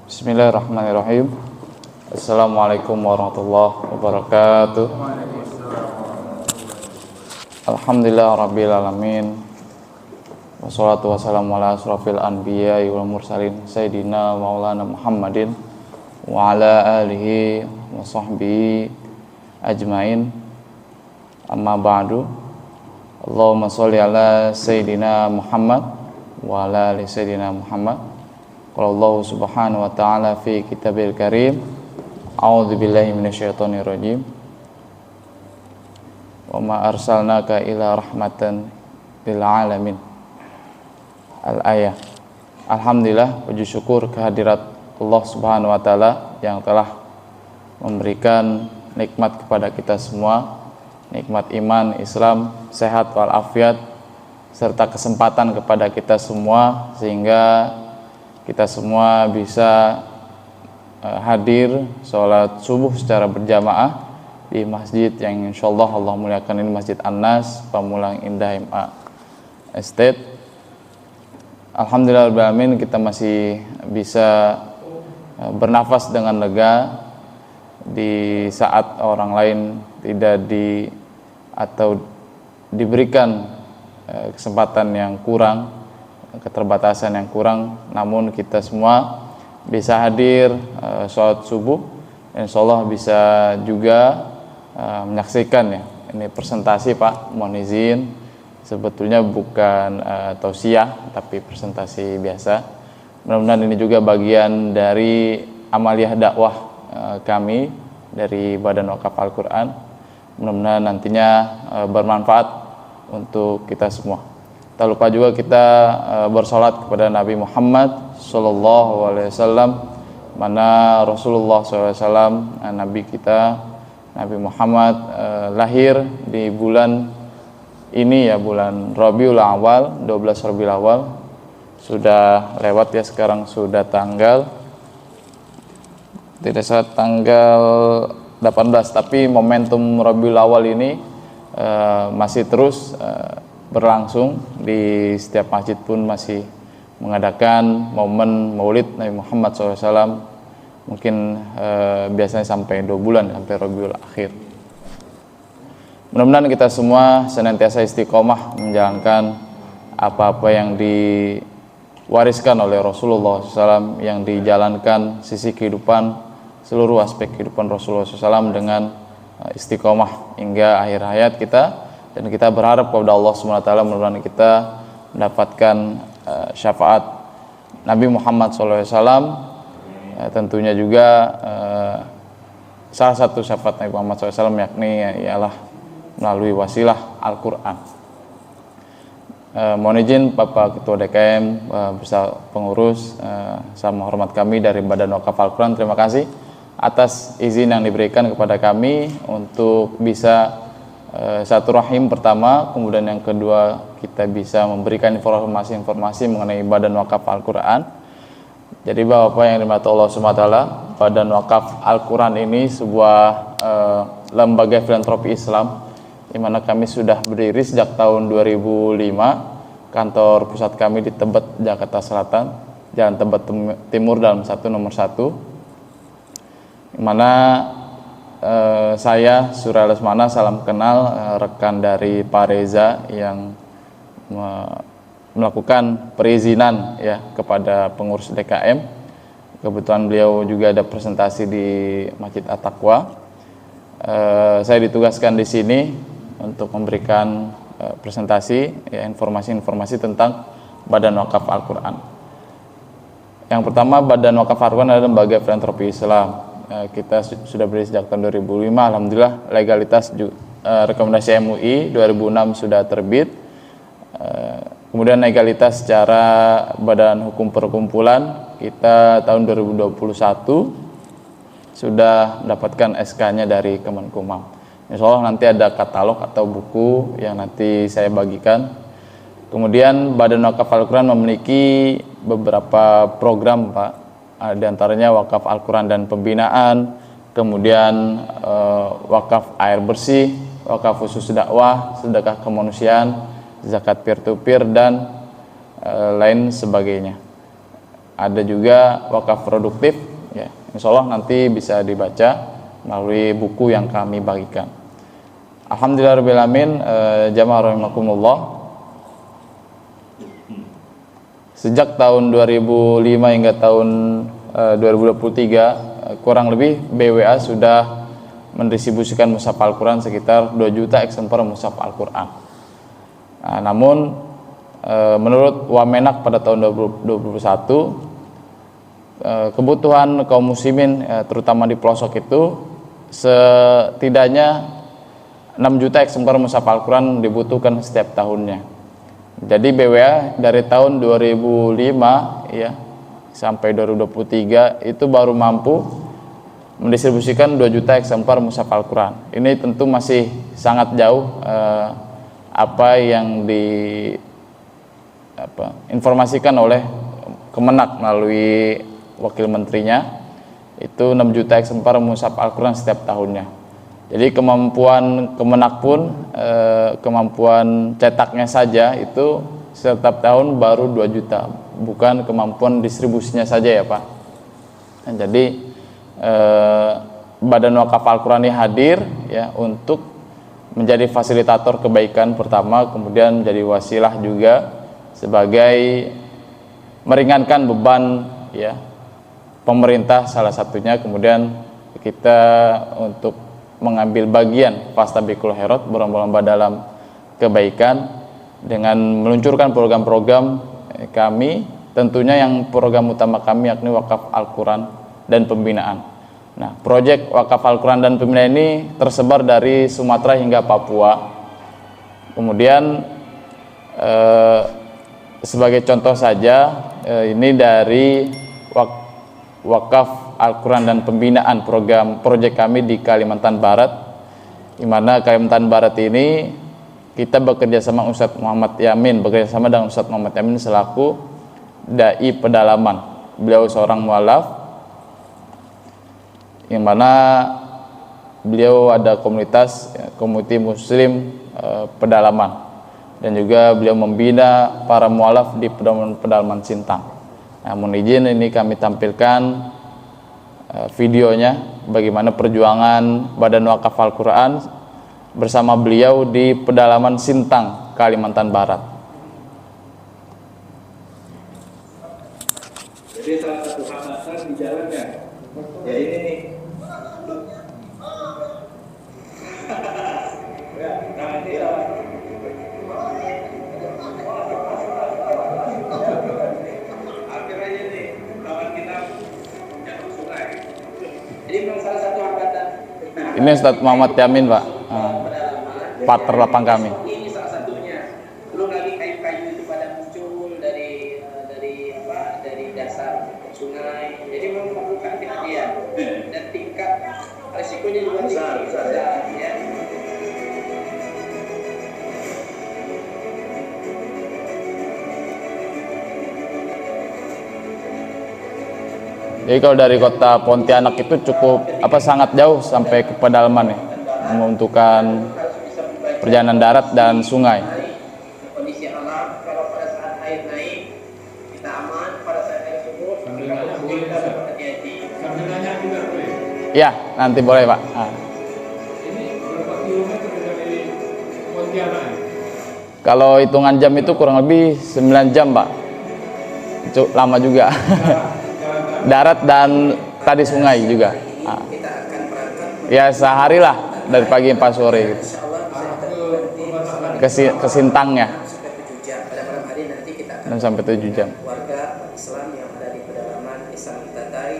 Bismillahirrahmanirrahim. Assalamualaikum warahmatullahi wabarakatuh. Alhamdulillah rabbil alamin. Wassalatu wassalamu ala asrofil anbiya wal mursalin Sayyidina maulana Muhammadin wa ala alihi wa sahbihi ajmain. Amma ba'du. Allahumma sholli ala Sayyidina Muhammad wa ala ali Sayyidina Muhammad. Qala Allah subhanahu wa ta'ala fi kitabil karim, a'udzu billahi minasyaitonir rajim. Wa ma arsalnaka ila rahmatan lil alamin. Al-ayah. Alhamdulillah, puji syukur kehadirat Allah subhanahu wa ta'ala yang telah memberikan nikmat kepada kita semua, nikmat iman, Islam, sehat walafiat, serta kesempatan kepada kita semua sehingga kita semua bisa hadir sholat subuh secara berjamaah di masjid yang insyaallah Allah muliakan ini, Masjid An-Nas, Pamulang Indah MA Estate. Alhamdulillahirrahmanirrahim, kita masih bisa bernafas dengan lega di saat orang lain tidak atau diberikan kesempatan yang kurang, keterbatasan yang kurang, namun kita semua bisa hadir sholat subuh, insyaallah bisa juga menyaksikan ya. Ini presentasi Pak, mohon izin, sebetulnya bukan tausiah tapi presentasi biasa. Mudah-mudahan ini juga bagian dari amaliyah dakwah kami dari Badan Wakaf Al-Quran. Mudah-mudahan nantinya bermanfaat untuk kita semua. Tak lupa juga kita bersolat kepada Nabi Muhammad Sallallahu Alaihi Wasallam, mana Rasulullah SAW, Nabi kita, Nabi Muhammad lahir di bulan ini ya, bulan Rabiul Awal, 12 Rabiul Awal. Sudah lewat ya, sekarang sudah tanggal, tidak salah tanggal 18, tapi momentum Rabiul Awal ini masih terus berlangsung. Di setiap masjid pun masih mengadakan momen maulid Nabi Muhammad SAW. Mungkin biasanya sampai 2 bulan, sampai Rabiul Akhir. Mudah-mudahan kita semua senantiasa istiqomah menjalankan apa-apa yang diwariskan oleh Rasulullah SAW, yang dijalankan sisi kehidupan, seluruh aspek kehidupan Rasulullah SAW dengan istiqomah hingga akhir hayat kita. Dan kita berharap kepada Allah SWT, mudah-mudahan kita mendapatkan syafaat Nabi Muhammad SAW. Tentunya juga salah satu syafaat Nabi Muhammad SAW yakni ialah melalui wasilah Al-Quran. Mohon izin Bapak Ketua DKM bersama pengurus, sama hormat kami dari Badan Wakaf Al-Quran, terima kasih atas izin yang diberikan kepada kami untuk bisa satu rahim pertama, kemudian yang kedua kita bisa memberikan informasi-informasi mengenai Badan Wakaf Al-Quran. Jadi Bapak yang dimati Allah SWT, Badan Wakaf Al-Quran ini sebuah lembaga filantropi Islam di mana kami sudah berdiri sejak tahun 2005. Kantor pusat kami di Tebet, Jakarta Selatan, Jalan Tebet Timur Dalam 1 nomor 1, di mana saya Surya Lesmana, salam kenal, rekan dari Pak Reza yang melakukan perizinan ya kepada pengurus DKM. Kebetulan beliau juga ada presentasi di Masjid At-Taqwa. Saya ditugaskan di sini untuk memberikan presentasi ya, informasi-informasi tentang Badan Wakaf Al-Quran. Yang pertama, Badan Wakaf Al-Quran adalah lembaga filantropi Islam. Kita sudah berdiri sejak tahun 2005. Alhamdulillah legalitas rekomendasi MUI 2006 sudah terbit. Kemudian legalitas secara Badan Hukum Perkumpulan kita tahun 2021 sudah mendapatkan SK-nya dari Kemenkumham. Insyaallah nanti ada katalog atau buku yang nanti saya bagikan. Kemudian Badan Wakaf Al-Quran memiliki beberapa program Pak. Di antaranya wakaf Al-Quran dan pembinaan, kemudian wakaf air bersih, wakaf khusus dakwah, sedekah kemanusiaan, zakat peer to peer dan lain sebagainya. ada juga wakaf produktif, ya, insya Allah nanti bisa dibaca melalui buku yang kami bagikan. Alhamdulillahirrahmanirrahim. Jamaah rahimakumullah, sejak tahun 2005 hingga tahun 2023 kurang lebih BWA sudah mendistribusikan mushaf Al-Quran sekitar 2 juta eksemplar mushaf Al-Quran. Nah, namun menurut Wamenak pada tahun 2021, kebutuhan kaum muslimin terutama di pelosok itu setidaknya 6 juta eksemplar mushaf Al-Quran dibutuhkan setiap tahunnya. Jadi BWA dari tahun 2005 ya sampai 2023 itu baru mampu mendistribusikan 2 juta eksemplar mushaf Al-Quran. Ini tentu masih sangat jauh apa yang informasikan oleh Kemenak melalui wakil menterinya, itu 6 juta eksemplar mushaf Al-Quran setiap tahunnya. Jadi kemampuan Kemenak pun kemampuan cetaknya saja itu setiap tahun baru 2 juta, bukan kemampuan distribusinya saja ya Pak. Nah, jadi Badan Wakaf Al-Quran ini hadir ya untuk menjadi fasilitator kebaikan pertama, kemudian menjadi wasilah juga sebagai meringankan beban ya pemerintah salah satunya, kemudian kita untuk mengambil bagian fastabiqul khairat, berlomba-lomba dalam kebaikan dengan meluncurkan program-program kami, tentunya yang program utama kami yakni wakaf Al-Quran dan pembinaan. Nah, proyek wakaf Al-Quran dan pembinaan ini tersebar dari Sumatera hingga Papua. Kemudian sebagai contoh saja, ini dari wakaf Al-Quran dan pembinaan proyek kami di Kalimantan Barat, di mana Kalimantan Barat ini kita bekerja sama Ustadz Muhammad Yamin, bekerja sama dengan Ustadz Muhammad Yamin selaku dai pedalaman. Beliau seorang mualaf, yang mana beliau ada komunitas muslim pedalaman, dan juga beliau membina para mualaf di pedalaman Sintang. Namun izin ini kami tampilkan videonya bagaimana perjuangan Badan Wakaf Al-Quran bersama beliau di pedalaman Sintang, Kalimantan Barat. Jadi salah satu hambatan di jalannya, ya ini nih. Nah ini ya. Akhirnya ini kawan kita jatuh sungai. Jadi memang salah satu hambatan. Ini Ustadz Muhammad Yamin Pak, partner lapang kami. Ini salah satunya. Belum lagi kayu-kayu itu pada muncul dari dasar sungai. Jadi memang membuka dia dan tingkat risikonya juga tinggi. Ya. Jadi kalau dari kota Pontianak itu cukup sangat jauh sampai ke pedalaman ya, menentukan perjalanan darat dan sungai. Kondisi alam, kalau pada saat air naik kita aman, pada saat air surut kita harus hati-hati. Sambil nanya juga boleh. Ya, nanti boleh Pak. Ini berapa kilometer dari Pontianak? Kalau hitungan jam itu kurang lebih 9 jam Pak. Cukup lama juga. Darat dan tadi sungai juga. Kita akan berangkat Ya sehari lah, dari pagi sampai sore gitu. Ke Sintangnya sampai 7 jam. Pada malam hari nanti kita akan 6 sampai 7 jam. warga Islam yang ada di pedalaman Islam kita tari.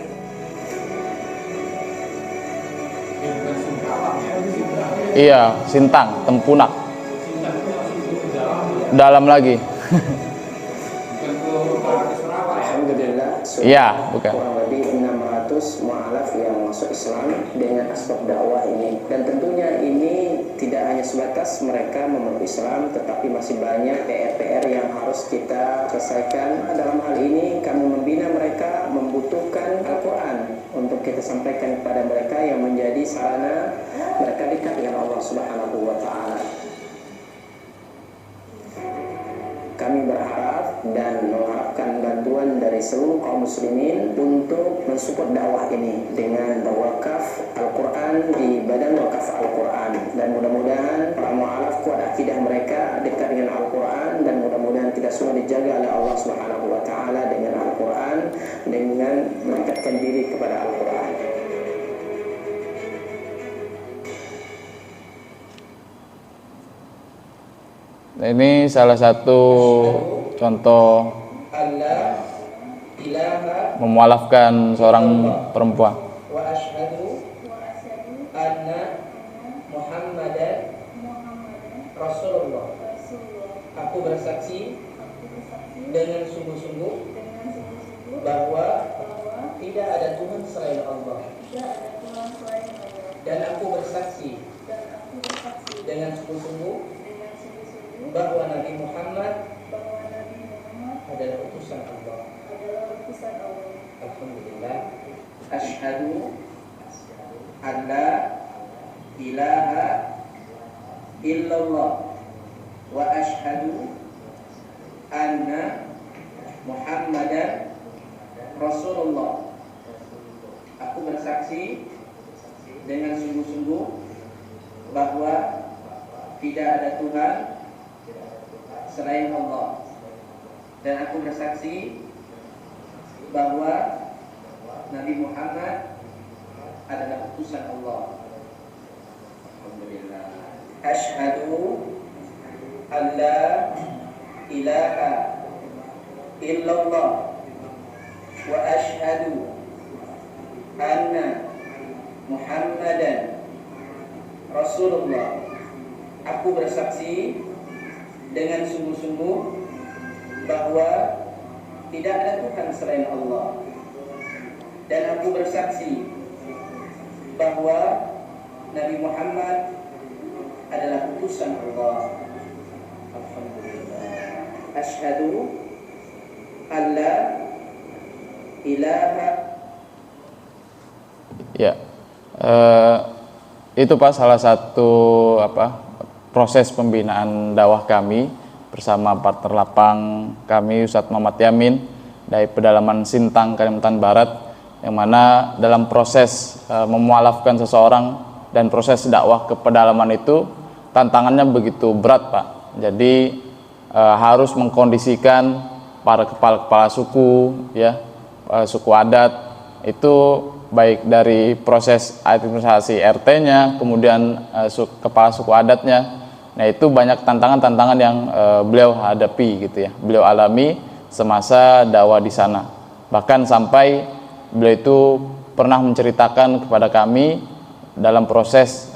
Ini bukan Singkawang ya, Sintang. Iya, Sintang, Tempunak. Sintang itu masih ke dalam, Dalam lagi. bukan ke utara ke Sarawak ya. Alhamdulillah, Iya, bukan. kurang lebih 600 mu'alaf yang masuk Islam dengan asbab dakwah ini. Dan tentunya ini tidak hanya sebatas mereka memeluk Islam, tetapi masih banyak PR-PR yang harus kita selesaikan. Dalam hal ini kami membina mereka membutuhkan Al-Quran untuk kita sampaikan kepada mereka yang menjadi sarana mereka dekat dengan Allah Subhanahu wa Ta'ala. Kami berharap dan mengharapkan bantuan dari seluruh kaum muslimin untuk mensupport dakwah ini dengan berwakaf Al-Quran di Badan Wakaf Al-Quran, dan mudah-mudahan para mu'alaf kuat akidah mereka dekat dengan Al-Quran, dan mudah-mudahan kita semua dijaga oleh Allah Subhanahu wa taala dengan Al-Quran, dengan mendekatkan diri kepada Al-Quran. Ini salah satu contoh Allah ilaha memualafkan seorang perempuan. wa asyhadu anna Muhammadan Rasulullah. Aku bersaksi dengan sungguh-sungguh bahwa tidak ada Tuhan selain Allah. Dan aku bersaksi dengan sungguh-sungguh bahwa Nabi Muhammad adalah utusan Allah. Alhamdulillah. Asyhadu an la ilaha illallah wa asyhadu anna Muhammadan Rasulullah. Aku bersaksi dengan sungguh-sungguh bahwa tidak ada Tuhan selain Allah, dan aku bersaksi bahwa Nabi Muhammad adalah utusan Allah. Alhamdulillah. Asyhadu an la ilaha illallah wa asyhadu anna Muhammadan Rasulullah. Aku bersaksi dengan sungguh-sungguh bahwa tidak ada Tuhan selain Allah, dan aku bersaksi bahwa Nabi Muhammad adalah utusan Allah. Alhamdulillah. Asyhadu an la ilaha. Ya, itu Pak salah satu proses pembinaan dakwah kami bersama partner lapang kami Ustadz Muhammad Yamin dari pedalaman Sintang, Kalimantan Barat, yang mana dalam proses memualafkan seseorang dan proses dakwah ke pedalaman itu tantangannya begitu berat Pak. Jadi harus mengkondisikan para kepala-kepala suku, ya, suku adat itu baik dari proses administrasi RT-nya, kemudian kepala suku adatnya. Nah, itu banyak tantangan-tantangan yang beliau hadapi gitu ya. Beliau alami semasa dakwah di sana. Bahkan sampai beliau itu pernah menceritakan kepada kami dalam proses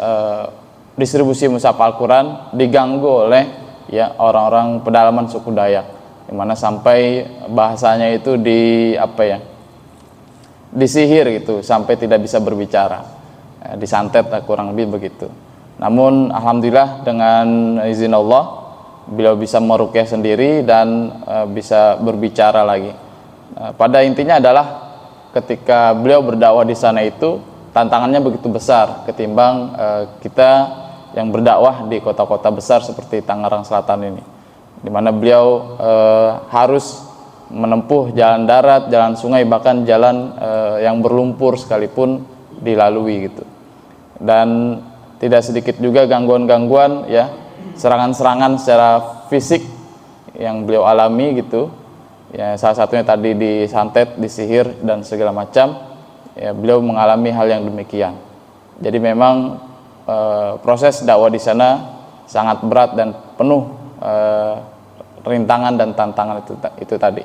distribusi mushaf Al-Quran diganggu oleh ya orang-orang pedalaman suku Dayak, di mana sampai bahasanya itu disihir gitu sampai tidak bisa berbicara, disantet kurang lebih begitu. Namun alhamdulillah dengan izin Allah beliau bisa meruqyah sendiri dan bisa berbicara lagi. Pada intinya adalah ketika beliau berdakwah di sana itu tantangannya begitu besar ketimbang kita yang berdakwah di kota-kota besar seperti Tangerang Selatan ini, di mana beliau harus menempuh jalan darat, jalan sungai, bahkan jalan yang berlumpur sekalipun dilalui gitu. Dan tidak sedikit juga gangguan-gangguan ya, serangan-serangan secara fisik yang beliau alami gitu. Ya, salah satunya tadi disantet, disihir dan segala macam. Ya, beliau mengalami hal yang demikian. Jadi memang proses dakwah di sana sangat berat dan penuh rintangan dan tantangan itu tadi.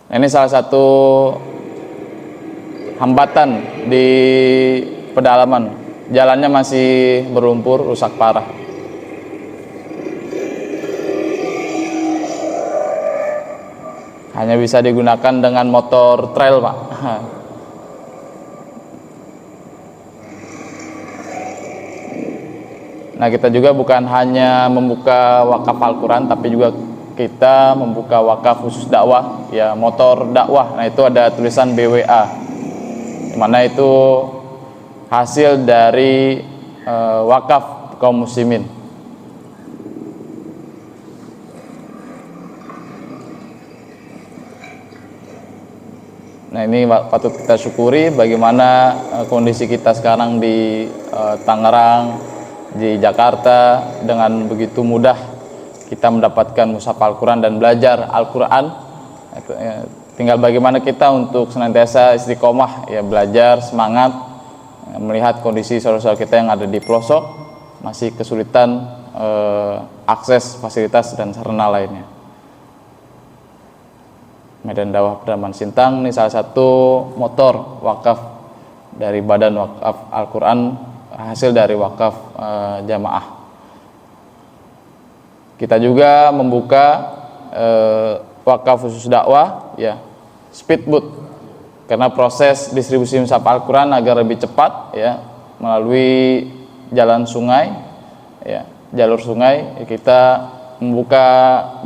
Nah, ini salah satu hambatan di pedalaman. Jalannya masih berlumpur, rusak parah. Hanya bisa digunakan dengan motor trail, Pak. Nah, kita juga bukan hanya membuka wakaf Al-Quran, tapi juga kita membuka wakaf khusus dakwah, ya, motor dakwah. Nah, itu ada tulisan BWA, dimana itu hasil dari wakaf kaum muslimin. Nah, ini patut kita syukuri bagaimana kondisi kita sekarang di Tangerang, di Jakarta, dengan begitu mudah kita mendapatkan mushaf Al-Quran dan belajar Al-Quran. Tinggal bagaimana kita untuk senantiasa istiqomah, ya, belajar, semangat, melihat kondisi saudara-saudara kita yang ada di pelosok masih kesulitan akses fasilitas dan sarana lainnya. Medan Dakwah Pedalaman Sintang ini salah satu motor wakaf dari Badan Wakaf Al-Quran, hasil dari wakaf jamaah. Kita juga membuka wakaf khusus dakwah, ya, speedboat, karena proses distribusi mushaf Al-Quran agar lebih cepat, ya, melalui jalan sungai, ya, jalur sungai, ya, kita membuka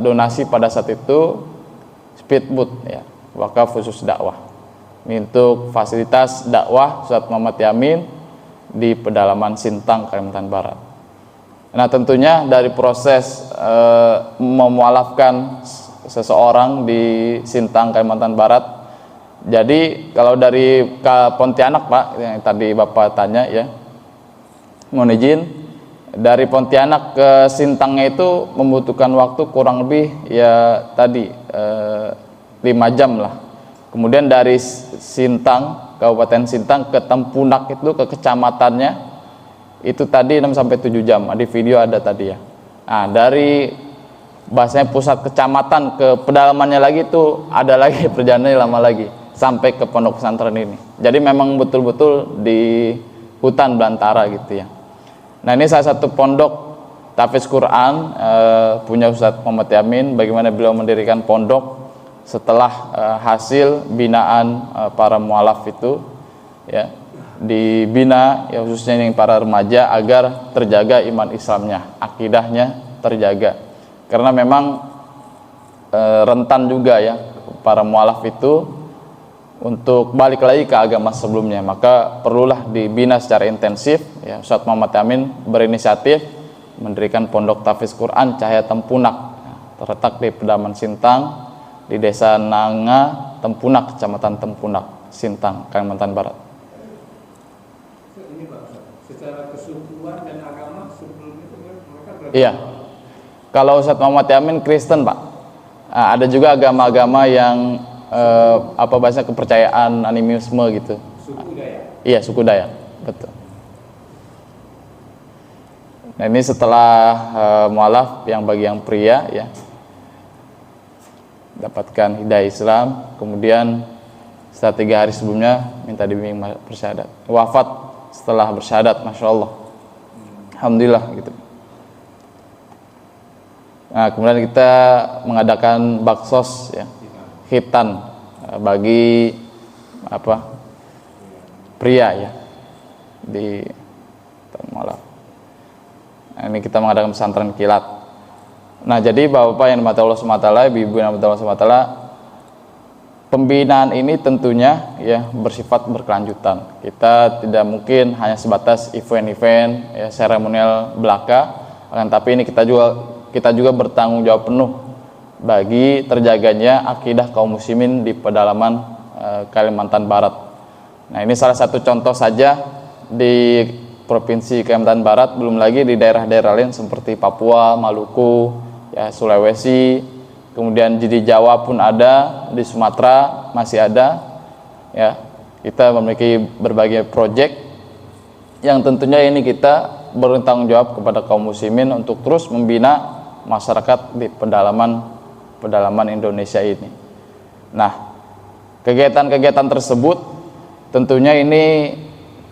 donasi pada saat itu speedboat, ya, wakaf khusus dakwah. Ini untuk fasilitas dakwah Ustadz Muhammad Yamin di pedalaman Sintang, Kalimantan Barat. Nah, tentunya dari proses memualafkan seseorang di Sintang, Kalimantan Barat. Jadi kalau dari Pontianak, Pak, yang tadi Bapak tanya, ya, mohon izin, dari Pontianak ke Sintangnya itu membutuhkan waktu kurang lebih, ya, tadi 5 jam lah. Kemudian dari Sintang, Kabupaten Sintang ke Tempunak itu ke kecamatannya itu tadi 6 sampai 7 jam. Di video ada tadi, ya. Nah, dari bahasanya pusat kecamatan ke pedalamannya lagi itu ada lagi perjalanannya lama lagi sampai ke pondok pesantren ini. Jadi memang betul-betul di hutan belantara gitu, ya. Nah, ini salah satu pondok tahfiz Quran punya Ustadz Muhammad Yamin, bagaimana beliau mendirikan pondok setelah hasil binaan para mualaf itu, ya, dibina, ya, khususnya yang para remaja agar terjaga iman Islamnya, akidahnya terjaga, karena memang rentan juga, ya, para mualaf itu untuk balik lagi ke agama sebelumnya, maka perlulah dibina secara intensif, ya. Ustadz Muhammad Yamin berinisiatif mendirikan pondok tahfiz Quran Cahaya Tempunak, ya, terletak di pedalaman Sintang, di Desa Nanga, Tempunak, Kecamatan Tempunak, Sintang, Kalimantan Barat. Ini Pak, secara kesukuan dan agama sebelum itu mereka berarti. Iya. Kalau Ustadz Muhammad Yamin Kristen, Pak. Nah, ada juga agama-agama yang apa bahasa kepercayaan animisme gitu. Suku Dayak. Iya, suku Dayak, betul. Nah, ini setelah mualaf yang bagi yang pria, ya, dapatkan hidayah Islam, kemudian setelah 3 hari sebelumnya minta dibimbing bersyahadat, wafat setelah bersyahadat, masya Allah, alhamdulillah gitu. Nah, kemudian kita mengadakan baksos, ya, khitan bagi apa pria, ya, di mualaf. Nah, ini kita mengadakan pesantren kilat. Nah, jadi Bapak yang dimati Allah SWT, Ibu yang dimati Allah SWT, pembinaan ini tentunya, ya, bersifat berkelanjutan. Kita tidak mungkin hanya sebatas event-event, ya, seremonial belaka, akan tapi ini kita juga bertanggung jawab penuh bagi terjaganya akidah kaum muslimin di pedalaman Kalimantan Barat. Nah, ini salah satu contoh saja di Provinsi Kalimantan Barat, belum lagi di daerah-daerah lain seperti Papua, Maluku, ya, Sulawesi, kemudian di Jawa pun ada, di Sumatera masih ada, ya. Kita memiliki berbagai proyek yang tentunya ini kita bertanggung jawab kepada kaum muslimin untuk terus membina masyarakat di pedalaman Indonesia ini. Nah, kegiatan-kegiatan tersebut tentunya ini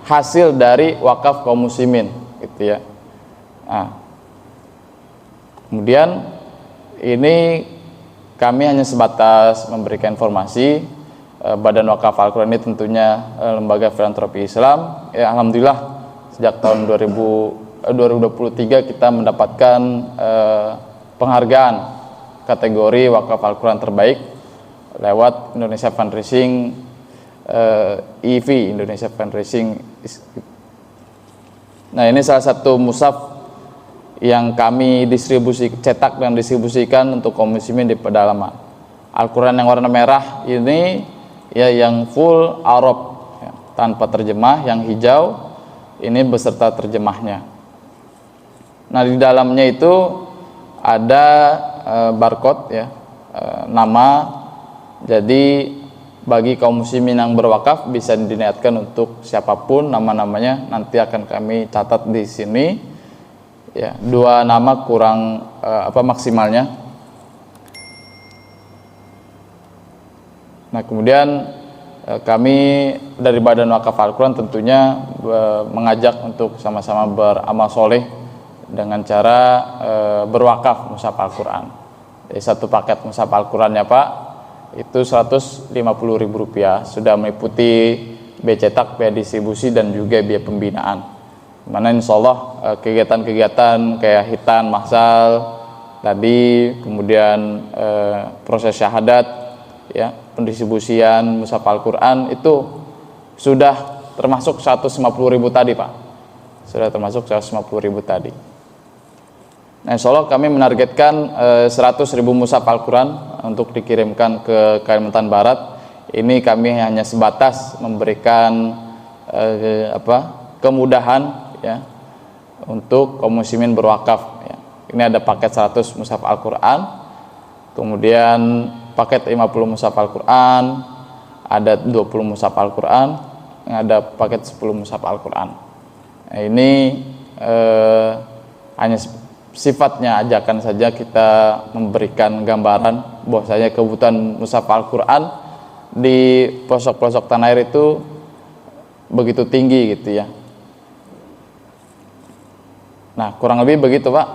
hasil dari wakaf kaum muslimin, gitu, ya. Nah, kemudian ini kami hanya sebatas memberikan informasi. Badan Wakaf Al-Quran ini tentunya lembaga filantropi Islam, ya, alhamdulillah sejak tahun 2023 kita mendapatkan penghargaan kategori wakaf Al-Quran terbaik lewat Indonesia Fundraising EV, Indonesia Fundraising. Nah, ini salah satu mushaf yang kami cetak dan distribusikan untuk kaum muslimin di pedalaman. Al-Quran yang warna merah ini ya yang full Arab ya, tanpa terjemah, yang hijau ini beserta terjemahnya. Nah, di dalamnya itu ada barcode ya, nama. Jadi bagi kaum muslimin yang berwakaf bisa diniatkan untuk siapapun nama-namanya, nanti akan kami catat di sini. Ya, 2 nama kurang maksimalnya. Nah, kemudian kami dari Badan Wakaf Al-Quran tentunya mengajak untuk sama-sama beramal soleh dengan cara berwakaf mushaf Al-Quran. Jadi 1 paket mushaf Al-Qurannya Pak itu Rp150.000, sudah meliputi biaya cetak, biaya distribusi, dan juga biaya pembinaan. Mana insya Allah kegiatan-kegiatan kayak hitan massal tadi, kemudian proses syahadat, ya, pendistribusian mushaf Al-Quran itu sudah termasuk 150.000 tadi Pak, sudah termasuk 150.000 tadi. Nah, insya Allah kami menargetkan 100.000 mushaf Al-Quran untuk dikirimkan ke Kalimantan Barat. Ini kami hanya sebatas memberikan kemudahan ya untuk kaum muslimin berwakaf ya. Ini ada paket 100 mushaf Al-Quran, kemudian paket 50 mushaf Al-Quran, ada 20 mushaf Al-Quran, ada paket 10 mushaf Al-Quran. Nah, ini hanya sifatnya ajakan saja, kita memberikan gambaran bahwasanya kebutuhan mushaf Al-Quran di pelosok-pelosok tanah air itu begitu tinggi gitu ya. Nah, kurang lebih begitu Pak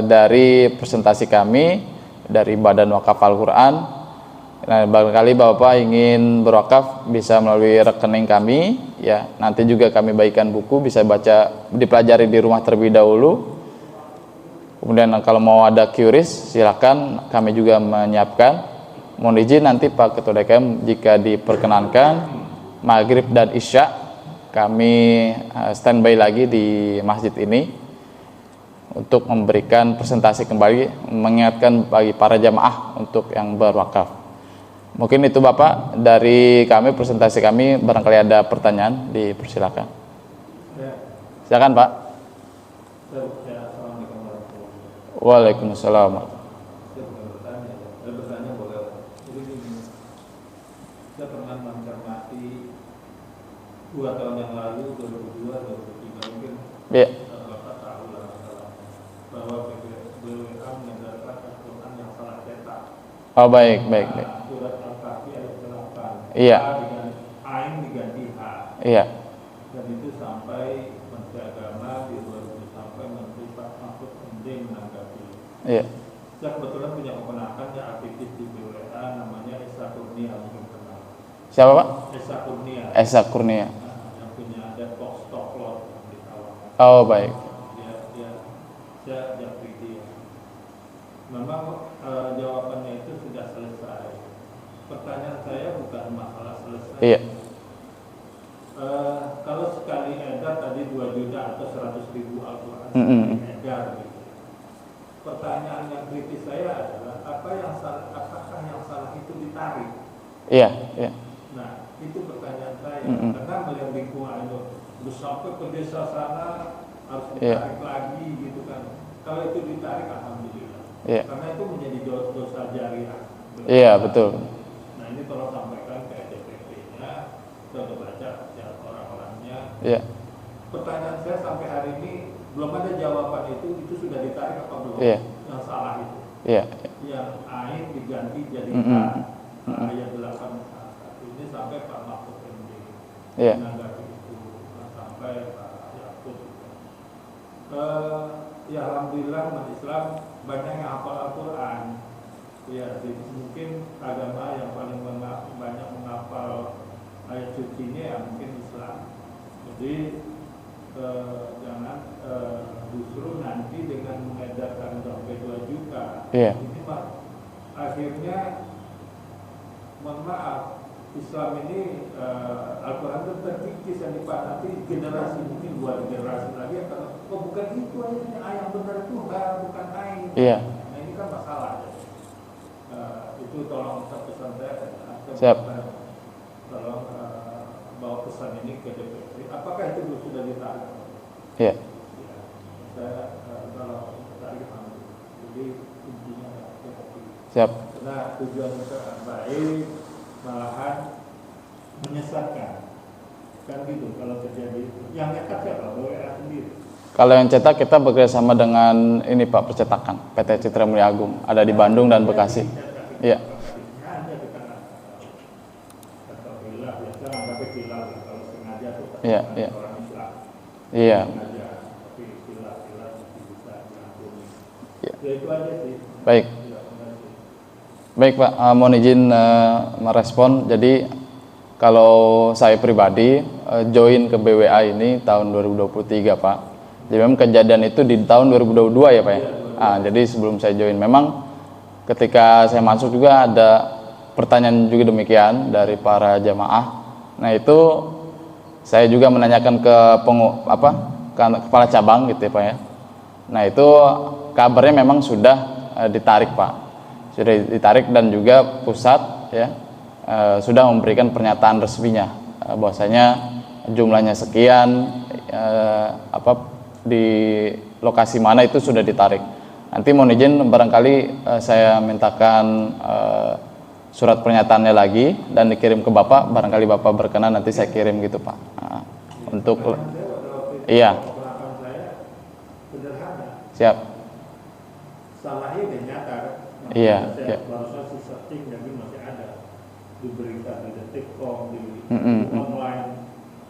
dari presentasi kami dari Badan Wakaf Al-Quran. Nah, barangkali Bapak ingin berwakaf bisa melalui rekening kami ya. Nanti juga kami bagikan buku, bisa baca, dipelajari di rumah terlebih dahulu. Kemudian kalau mau ada QRIS silakan, kami juga menyiapkan. Mohon izin nanti Pak Ketua DKM jika diperkenankan maghrib dan isya kami standby lagi di masjid ini untuk memberikan presentasi kembali, mengingatkan bagi para jamaah untuk yang berwakaf. Mungkin itu Bapak dari kami, presentasi kami. Barangkali ada pertanyaan, dipersilakan. Silakan Pak. Waalaikumsalam. Saya pernah mencermati 2 tahun yang lalu, 2002, 2003 mungkin. Iya. Bapak tahu lah bahwa BWA mengedarkan Al-Quran yang salah cetak. Oh, baik. Surat Al-Kahfi ayat 8. Iya. Ain diganti H. Iya. Dan itu sampai Menteri Agama di 2000 sampai Menteri Pak Mahfud MD menanggapi. Iya. Saya kebetulan punya keponakan yang aktivis di BWA, namanya Esa Kurnia, mungkin kenal. Siapa Pak? Esa Kurnia. Esa Kurnia. Yang punya ada box stoklot di Tawang. Oh, baik. Dia dia. Memang jawabannya itu sudah selesai. Pertanyaan saya bukan masalah selesai. Iya. Kalau sekali edar tadi 2 juta atau 100.000 Al-Quran edar gitu. Pertanyaan yang kritis saya adalah apakah yang salah itu ditarik? Iya. Nah, itu pertanyaan saya. Karena melihat lingkungan itu sampai ke desa sana harus ditarik lagi gitu kan. Kalau itu ditarik, alhamdulillah. Iya. Karena itu menjadi dosa jariah. Iya, betul. Nah, ini tolong sampaikan ke DPP-nya, sudah baca ya, orang-orangnya. Iya. Pertanyaan saya sampai hari ini belum ada jawaban itu sudah ditarik apa belum? Iya. Yang salah itu. Iya. Yang ain diganti jadi ayat 8 ini sampai Pak Mahfud MD menanggapi itu, sampai Pak Yakub. Ya alhamdulillah umat Islam banyak yang hafal Al-Quran. Ya, jadi mungkin agama yang paling banyak menghafal ayat suci ini ya mungkin Islam. Jadi jangan justru nanti dengan mengedarkan sampai 2 juta ini akhirnya mohon maaf, Islam ini Al-Quran itu terkikis yang nanti generasi mungkin 2 generasi lagi akan bukan itu ayat benar itu bukan ayat. Iya. Nah, ini kan masalah. Itu tolong pesan saya. Siap. pesan ini ke DPRD, apakah itu sudah ditarik? Iya. Ya, saya kalau tarik jadi intinya seperti itu. Siap. Karena tujuan baik malahan menyesatkan kan gitu kalau terjadi itu. Yang nyetak siapa? BWA sendiri. Kalau yang cetak kita bekerjasama dengan ini Pak, percetakan PT Citra Mulia Agung, ada di Bandung dan Bekasi. Iya. Hanya kita atau hilaf biasa anggapnya hilaf kalau sengaja tuh Iya, iya. orang Islam. Iya. Sengaja tapi hilaf bisa diampuni. Iya. Ya itu aja sih. Baik. Ya, terima kasih. Baik Pak, mohon izin merespon. Jadi kalau saya pribadi join ke BWA ini tahun 2023 Pak. Jadi memang kejadian itu di tahun 2022 ya Pak ya. Jadi sebelum saya join memang ketika saya masuk juga ada pertanyaan juga demikian dari para jamaah. Nah itu saya juga menanyakan ke kepala cabang gitu ya Pak ya. Nah itu kabarnya memang sudah ditarik Pak. Sudah ditarik dan juga pusat ya sudah memberikan pernyataan resminya bahwasanya jumlahnya sekian di lokasi mana itu sudah ditarik. Nanti mohon izin barangkali saya mintakan surat pernyataannya lagi dan dikirim ke Bapak, barangkali Bapak berkenan nanti saya kirim gitu Pak. Untuk iya. Belakang saya sederhana. Siap. Salahnya udah nyata kan? Iya, Saya iya. barusan si searching jadi masih ada di berita di Detikcom di Mm-mm. online.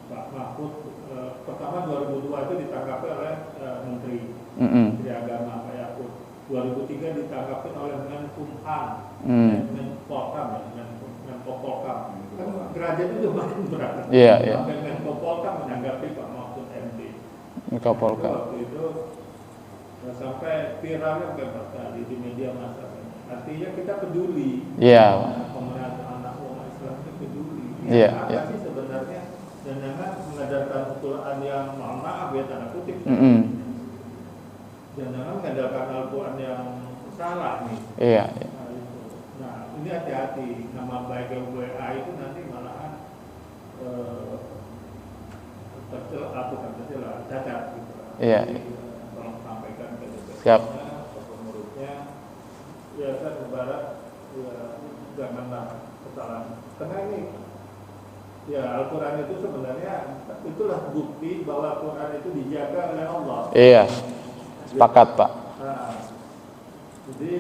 Pak Mahfud pertama 2002 itu ditangkapi oleh Menteri Agama Pak Yakut. 2003 ditangkapi oleh Menkumham, Menpolkam ya, Menpolkam. Kan derajat itu makin berat. Iya, iya. Sampai Menpolkam menanggapi Pak Mahfud MD. Kapolka. Waktu itu sampai viralnya berkali di media massa. Artinya kita peduli. Iya. Pemerintah anak umat Islam itu peduli. Iya, Apa iya. sih sebenarnya? Dan jangan mengajarkan Al-Quran yang mohon maaf ya tanda kutip. Dan jangan mengandalkan Al-Quran yang salah nih. Iya. Nah ini hati-hati. Nama baik WA itu nanti malahan cacat gitu. Iya. Tolong sampaikan ke DPR. Siap. Ke pengurusnya. Ya saya berharap ya janganlah kesalahan. Karena ini ya Al-Quran itu sebenarnya itulah bukti bahwa Al-Quran itu dijaga oleh Allah. Iya. Sepakat Pak. Nah, jadi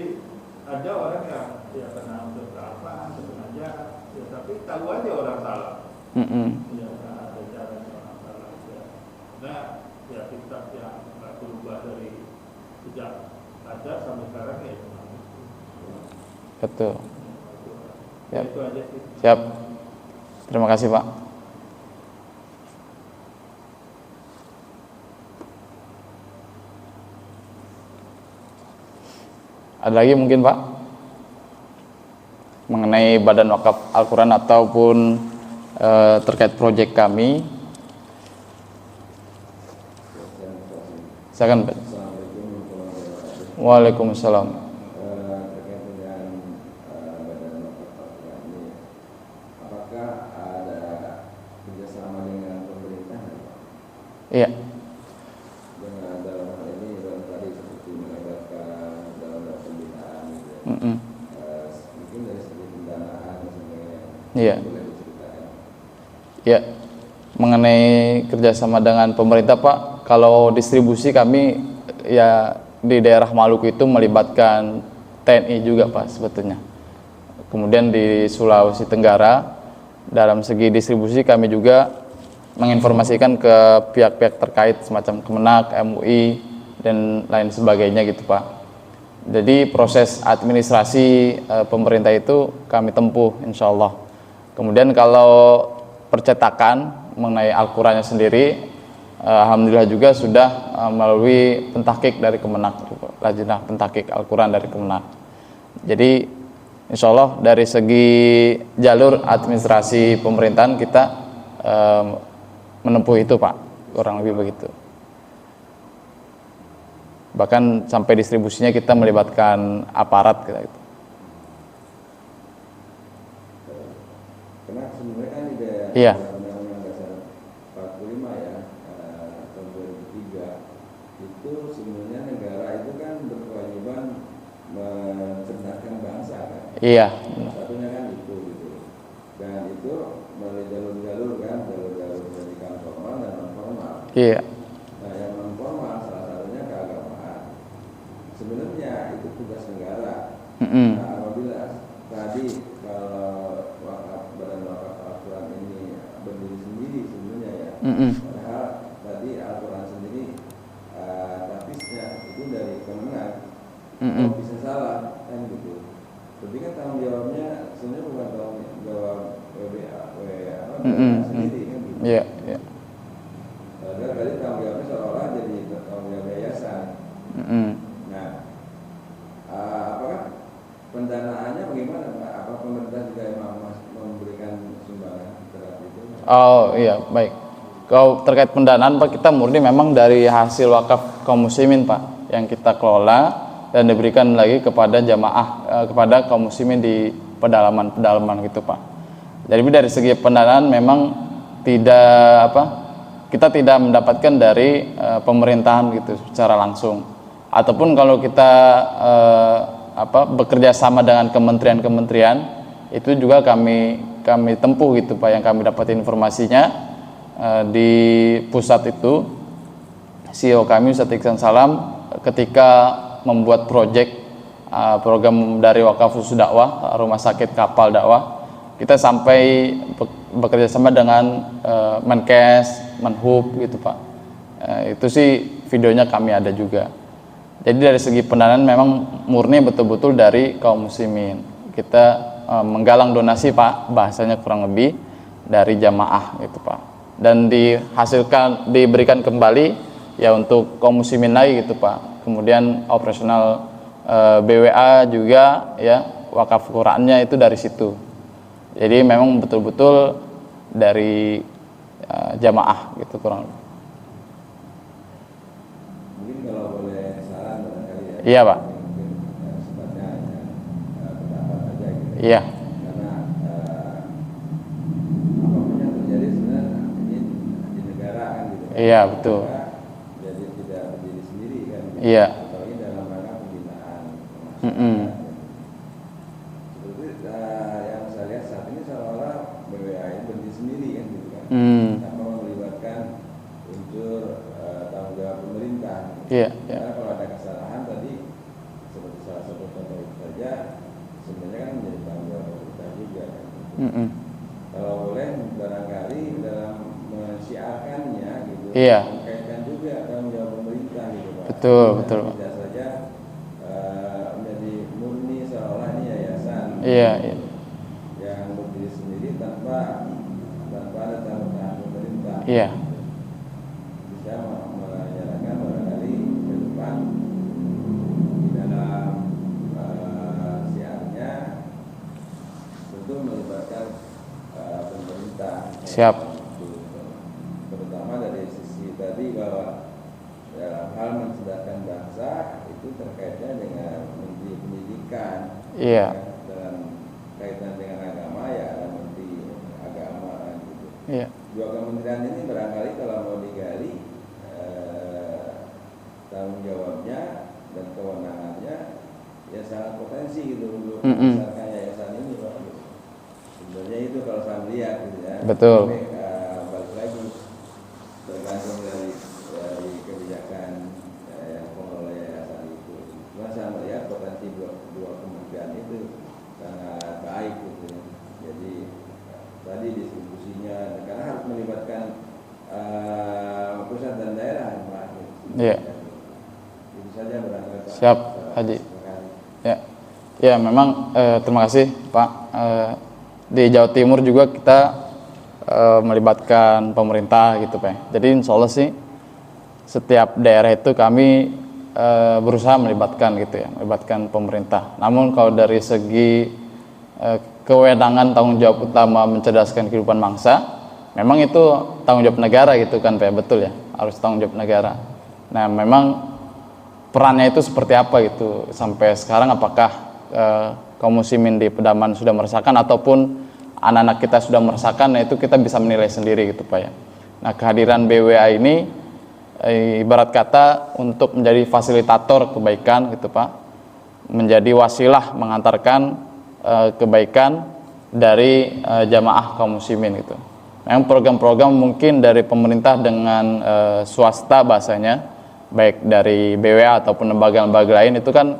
ada orang yang ya kena beberapa sengaja, ya tapi tahu aja orang salah. Ya ada caranya orang salah. Ya. Nah, ya kitab yang nggak berubah dari sejak ada sampai sekarang ya cuma itu. Betul. Ya, itu aja sih. Siap. Terima kasih Pak. Ada lagi mungkin Pak mengenai Badan Wakaf Al-Quran ataupun terkait proyek kami. Silakan Pak. Waalaikumsalam. Terkait dengan Badan Wakaf Al-Quran ini, apakah ada kerjasama dengan pemerintah? Iya. Dengan dalam hal ini tadi seperti melibatkan dalam pembinaan, gitu. Mungkin dari segi pendanaan dan sebagainya. Iya. Boleh diceritakan? Ya, mengenai kerjasama dengan pemerintah Pak, kalau distribusi kami ya di daerah Maluku itu melibatkan TNI juga Pak sebetulnya. Kemudian di Sulawesi Tenggara dalam segi distribusi kami juga menginformasikan ke pihak-pihak terkait semacam Kemenak, MUI dan lain sebagainya gitu Pak. Jadi proses administrasi pemerintah itu kami tempuh insya Allah. Kemudian kalau percetakan mengenai Al-Qurannya sendiri, alhamdulillah juga sudah melalui pentakik dari Kemenak, Lajnah Pentakik Al-Quran dari Kemenak. Jadi insya Allah dari segi jalur administrasi pemerintahan kita menempuh itu Pak, kurang lebih begitu. Bahkan sampai distribusinya kita melibatkan aparat kita gitu. Karena sebenarnya kan di daerah Iya. Undang-Undang Dasar sebenarnya negara itu kan berkewajiban mencerdaskan bangsa kan. Iya. Satunya kan itu gitu. Dan itu melalui jalur-jalur kan, jalur-jalur pendidikan formal dan non formal. Iya. Nah yang non formal salah satunya keagamaan. Sebenarnya itu tugas negara. Nah, apabila tadi kalau badan wakaf Al-Quran ini berdiri sendiri sebenarnya ya, padahal tadi Al-Quran sendiri tapisnya itu dari Kemenag, kok bisa salah kan gitu. Tapi kan tanggung jawabnya sebenarnya bukan tanggung jawab WBA sendiri kan gitu. Iya. Iya. Padahal tadi tanggung jawabnya seolah jadi tanggung jawab yayasan. Nah, apakah pendanaannya bagaimana Pak? Apa pemerintah juga memang memberikan sumbangan terhadap itu? Oh iya, baik. Kalau terkait pendanaan Pak, kita murni memang dari hasil wakaf kaum muslimin Pak, yang kita kelola dan diberikan lagi kepada jamaah, kepada kaum muslimin di pedalaman gitu Pak. Jadi dari segi pendanaan memang tidak kita tidak mendapatkan dari pemerintahan gitu secara langsung. Ataupun kalau kita bekerja sama dengan kementerian-kementerian, itu juga kami tempuh gitu Pak, yang kami dapat informasinya di pusat itu CEO kami Ustadz Iksan Salam ketika membuat program dari Wakaf Khusus Dakwah Rumah Sakit Kapal Dakwah, kita sampai bekerja sama dengan Menkes, Menhub gitu Pak. Itu sih videonya kami ada juga. Jadi dari segi pendanaan memang murni betul-betul dari kaum muslimin. Kita menggalang donasi Pak, bahasanya kurang lebih dari jamaah gitu Pak. Dan diberikan kembali ya untuk kaum muslimin lagi gitu Pak. Kemudian operasional BWA juga ya, wakaf Qurannya itu dari situ. Jadi memang betul-betul dari jamaah gitu kurang lebih. Mungkin kalau boleh saran barangkali ya. Iya Pak. Mungkin sifatnya pendapat aja gitu. Iya. Karena apapun yang terjadi sebenarnya ini di negara kan gitu. Iya betul. Negara jadi tidak berdiri sendiri kan. Gitu. Iya. Apalagi dalam rangka pembinaan. Seperti yang saya lihat saat ini seolah-olah BWA ini berdiri sendiri kan gitu kan. Tanpa melibatkan unsur tanggung jawab pemerintah. Iya. Karena kalau ada kesalahan tadi seperti salah satu contoh itu saja sebenarnya kan menjadi tanggung jawab pemerintah juga kan. Kalau boleh barangkali dalam mensiarkannya gitu, Iya. mengkaitkan juga tanggung jawab pemerintah gitu Pak. Betul. Tidak saja menjadi murni seolah ini yayasan. Iya. Yang berdiri sendiri tanpa ada campur tangan pemerintah. Iya. Bisa menyarankan barangkali ke depan di dalam siarnya tentu melibatkan pemerintah. Siap. Terutama dari sisi tadi bahwa dalam hal mencerdaskan bangsa itu terkaitnya dengan menteri pendidikan. Iya. Dalam kaitan dengan agama ya ada menteri agama kan gitu. Iya. Dua kementerian ini barangkali kalau mau digali tanggung jawabnya dan kewenangannya ya sangat potensi gitu untuk membesarkan yayasan ini Pak. Sebenarnya itu kalau saya melihat gitu ya. Betul. Tapi, balik lagi tergantung dari kebijakan yang pengelola yayasan itu. Cuma saya melihat potensi dua kementerian itu sangat baik gitu. Jadi tadi distribusinya karena harus melibatkan pusat dan daerah Pak. Iya. Itu saja barangkali Pak. Siap, Haji. Ya. Ya, memang terima kasih Pak. Di Jawa Timur juga kita melibatkan pemerintah gitu Pak. Jadi insya Allah sih setiap daerah itu kami berusaha melibatkan gitu ya, melibatkan pemerintah. Namun kalau dari segi kewenangan tanggung jawab utama mencerdaskan kehidupan bangsa, memang itu tanggung jawab negara gitu kan Pak, betul ya, harus tanggung jawab negara. Nah memang perannya itu seperti apa gitu sampai sekarang, apakah kaum muslimin di pedalaman sudah merasakan ataupun anak-anak kita sudah merasakan, nah itu kita bisa menilai sendiri gitu Pak ya. Nah kehadiran BWA ini ibarat kata untuk menjadi fasilitator kebaikan gitu Pak, menjadi wasilah mengantarkan kebaikan dari jamaah kaum muslimin gitu. Memang program-program mungkin dari pemerintah dengan swasta bahasanya, baik dari BWA ataupun lembaga-lembaga lain itu kan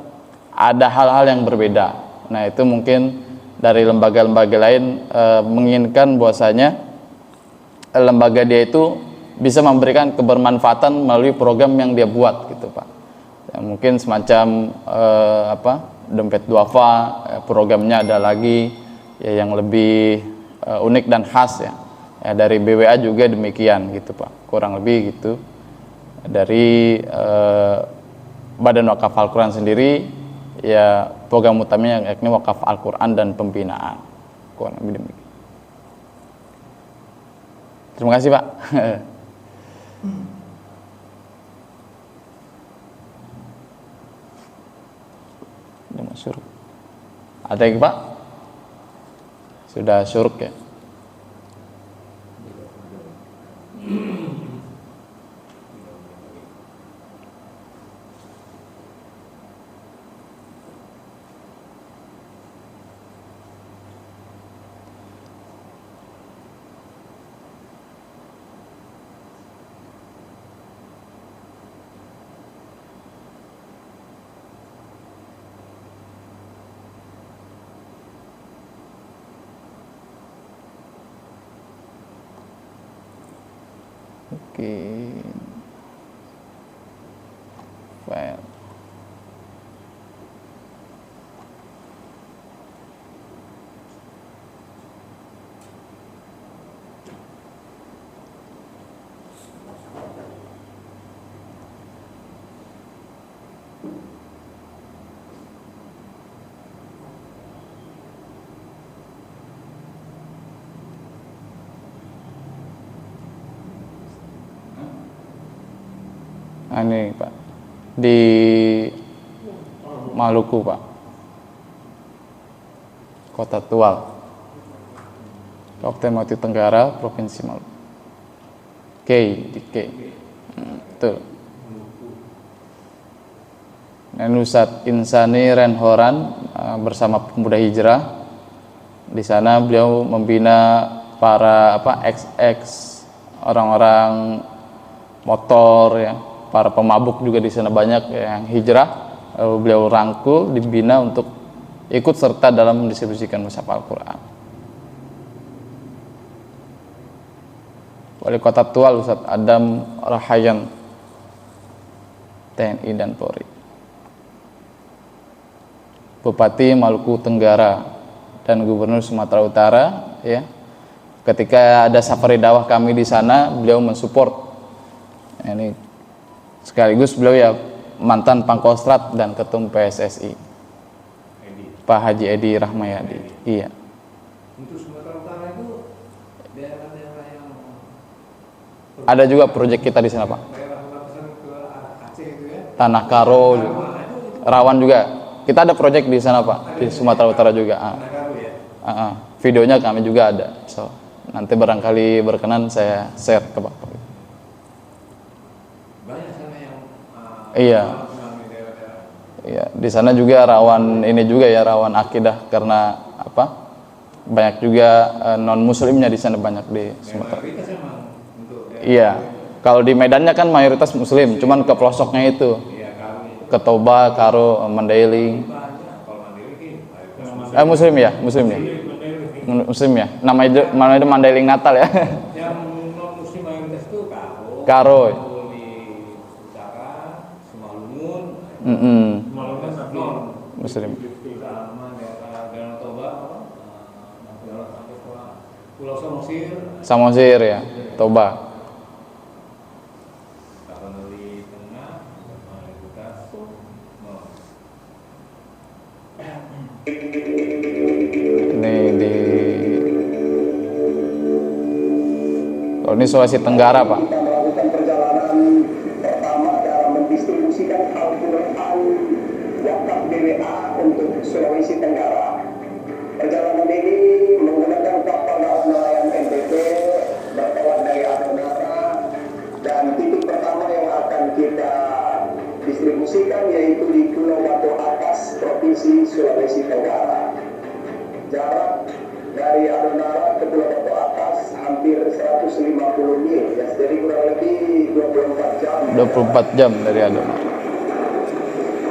ada hal-hal yang berbeda. Nah itu mungkin dari lembaga-lembaga lain menginginkan bahwasanya lembaga dia itu bisa memberikan kebermanfaatan melalui program yang dia buat gitu Pak. Ya, mungkin semacam dompet duafa, programnya ada lagi ya, yang lebih unik dan khas ya. Ya, dari BWA juga demikian gitu Pak, kurang lebih gitu. Dari Badan Wakaf Al-Quran sendiri ya program utamanya yakni wakaf Al-Quran dan pembinaan, kurang lebih demikian. Terima kasih Pak. Udah mau syuruk. Ada yang Pak? Sudah syuruk ya? Oke. File. Nah, ini Pak di Maluku Pak, Kota Tual, Kabupaten Maluku Tenggara, Provinsi Maluku. Di K. Betul. Nusat Insani Renhoran bersama pemuda hijrah. Di sana beliau membina para ex orang-orang motor ya, para pemabuk juga di sana banyak yang hijrah, lalu beliau rangkul, dibina untuk ikut serta dalam mendistribusikan mushaf Al-Quran. Wali Kota Tual Ustadz Adam Rahayan, TNI dan Polri. Bupati Maluku Tenggara dan Gubernur Sumatera Utara ya. Ketika ada safari dakwah kami di sana, beliau mensupport. Ini sekaligus beliau ya mantan Pangkostrat dan Ketum PSSI, Pak Haji Edi Rahmayadi. Iya. Untuk Sumatera Utara itu daerah-daerah yang ada juga proyek kita di sana Pak. daerah perbatasan ke Aceh itu ya. Tanah Karo, Rawan juga. Kita ada proyek di sana Pak, di Sumatera Utara juga. Videonya kami juga ada. So, nanti barangkali berkenan saya share ke Bapak. Banyak sana yang Iya. Iya, di sana juga rawan ini juga ya, rawan akidah karena banyak juga non muslimnya di sana, banyak di Sumatera. Iya. Kalau di Medannya kan mayoritas muslim, cuman ke pelosoknya itu. Ke Toba, Karo, Mandailing. Muslim ya? Muslim ya. Namanya Mandailing Natal ya. Yang non muslim mayoritas itu Karo. Muslim. Pulau Samosir. Samosir ya, Toba. Tapanuli Tengah, mayoritas Ini di ini Sulawesi Tenggara Pak. Kita melakukan perjalanan pertama dalam mendistribusikan Al-Quran wakaf BWA untuk Sulawesi Tenggara. Perjalanan ini menggunakan kapal nelayan NTT bertolak dari Adonara, dan titik pertama yang 24 jam dari adonan.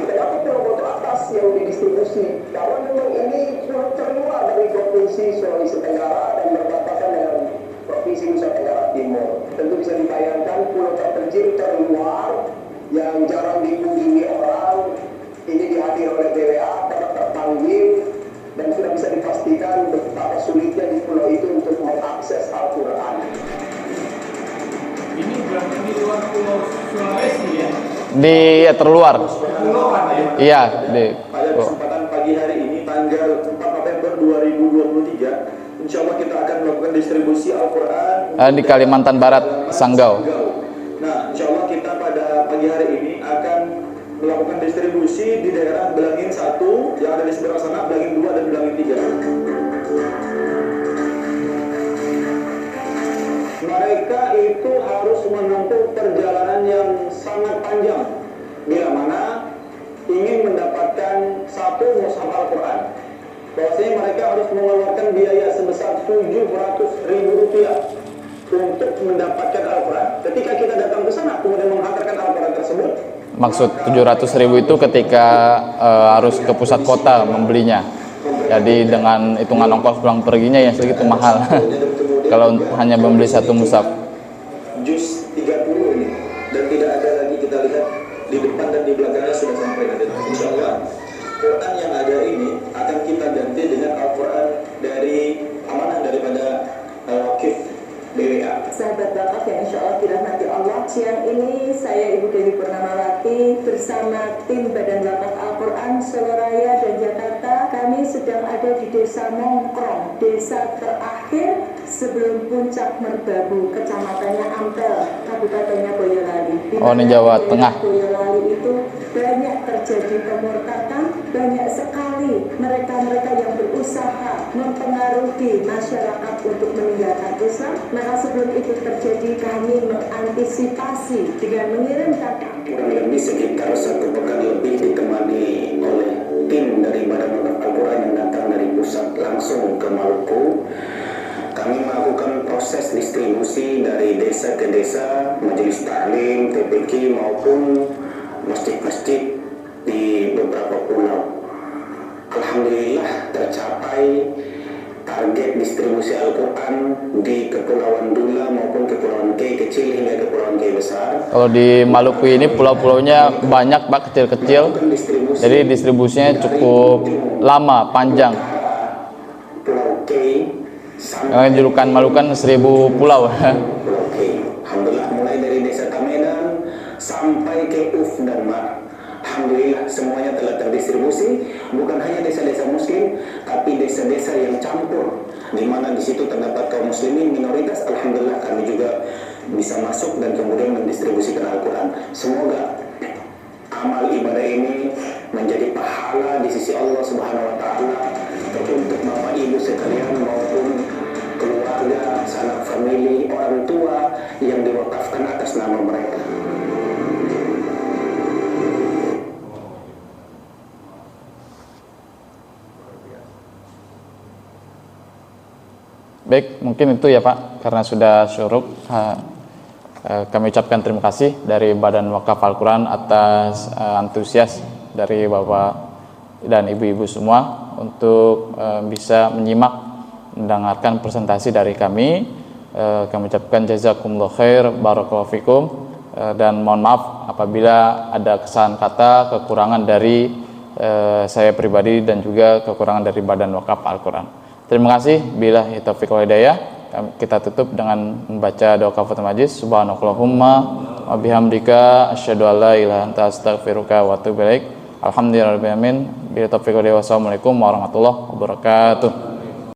Kenapa pulau-pulau atas yang didistribusi? Kalau memang ini terluar dari provinsi Sulawesi Tenggara dan berbatasan dengan provinsi Nusa Tenggara Timur, tentu bisa dibayangkan pulau terpencil terluar yang jarang dikunjungi orang, ini dihadiri oleh DWA karena terpanggil dan sudah bisa dipastikan betapa sulitnya di pulau itu untuk mengakses Al-Quran. Ini berarti di luar pulau Sulawesi ya? Di terluar. Kepulauan ya? Iya, di Pada kesempatan pagi hari ini tanggal 4 November 2023, insya Allah kita akan melakukan distribusi Al-Quran di Kalimantan Barat, Sanggau. Nah, insya Allah kita pada pagi hari ini akan melakukan distribusi di daerah Belangin 1 yang ada di sebelah sana, Belangin 2 dan Belangin 3. Mereka itu harus menempuh perjalanan yang sangat panjang bila mana ingin mendapatkan satu mushaf Al-Quran. Bahwasanya mereka harus mengeluarkan biaya sebesar Rp700.000 untuk mendapatkan Al-Quran. Ketika kita datang ke sana kemudian menghantarkan Al-Quran tersebut, Maksud 700.000 itu ketika harus ke pusat kota membelinya. Jadi dengan hitungan ongkos pulang perginya yang segitu mahal. Kalau hanya membeli satu mushaf. Juz 30 ini, dan tidak ada lagi kita lihat di depan dan di belakangnya sudah sampai nanti. Insya Allah Quran yang ada ini akan kita ganti dengan Al-Quran dari amanah daripada Wakif BWA. Sahabat wakaf yang insya Allah dirahmati Allah, siang ini saya Ibu Dewi Purnamawati bersama tim Badan Wakaf Al-Quran Solo Raya dan Jakarta, kami sedang ada di Desa Mongkrong, desa terakhir sebelum puncak Merbabu, kecamatannya Ampel, kabupatennya Boyolali. Oh, ini Jawa Tengah. Boyolali itu banyak terjadi pemurtadan, banyak sekali mereka-mereka yang berusaha mempengaruhi masyarakat untuk meninggalkan Islam. Maka sebelum itu terjadi, kami mengantisipasi dengan mengirimkan kurang lebih sekitar 1 pekan lebih ditemani oleh tim dari Badan Wakaf Al-Quran yang datang dari pusat langsung ke Maluku. Kami melakukan proses distribusi dari desa ke desa, majelis taklim, TPQ maupun masjid-masjid di beberapa pulau. Alhamdulillah tercapai target distribusi Al-Quran di Kepulauan Dula maupun Kepulauan K kecil hingga Kepulauan K besar. Kalau di Maluku ini pulau-pulaunya banyak Pak, kecil-kecil. Jadi distribusinya cukup lama, panjang. Pulau K Yang julukan Maluku kan 1000 pulau. Pulau K. Alhamdulillah mulai dari desa Tamedan sampai ke Uf dan Mar. Alhamdulillah semuanya telah terdistribusi, bukan hanya desa-desa muslim, tapi desa-desa yang campur, di mana di situ terdapat kaum muslimin minoritas. Alhamdulillah kami juga bisa masuk dan kemudian mendistribusikan Al-Quran. Semoga amal ibadah ini menjadi pahala di sisi Allah Subhanahu Wa Taala untuk bapak ibu sekalian maupun keluarga, sanak famili, orang tua yang diwakafkan atas nama mereka. Baik, mungkin itu ya Pak, karena sudah syuruk. Kami ucapkan terima kasih dari Badan Wakaf Al-Quran atas antusias dari Bapak dan Ibu-Ibu semua untuk bisa menyimak, mendengarkan presentasi dari kami. Kami ucapkan jazakumullah khair, barakallahu fikum, dan mohon maaf apabila ada kesalahan kata, kekurangan dari saya pribadi dan juga kekurangan dari Badan Wakaf Al-Quran. Terima kasih. Billahi taufiq wal hidayah. Kita tutup dengan membaca doa kafaratul majlis. Subhanakallahumma wa bihamdika asyhadu an la ilaha illa anta astaghfiruka wa atubu ilaik. Alhamdulillahirabbil alamin. Billahi taufiq wal hidayah. Wassalamualaikum warahmatullahi wabarakatuh.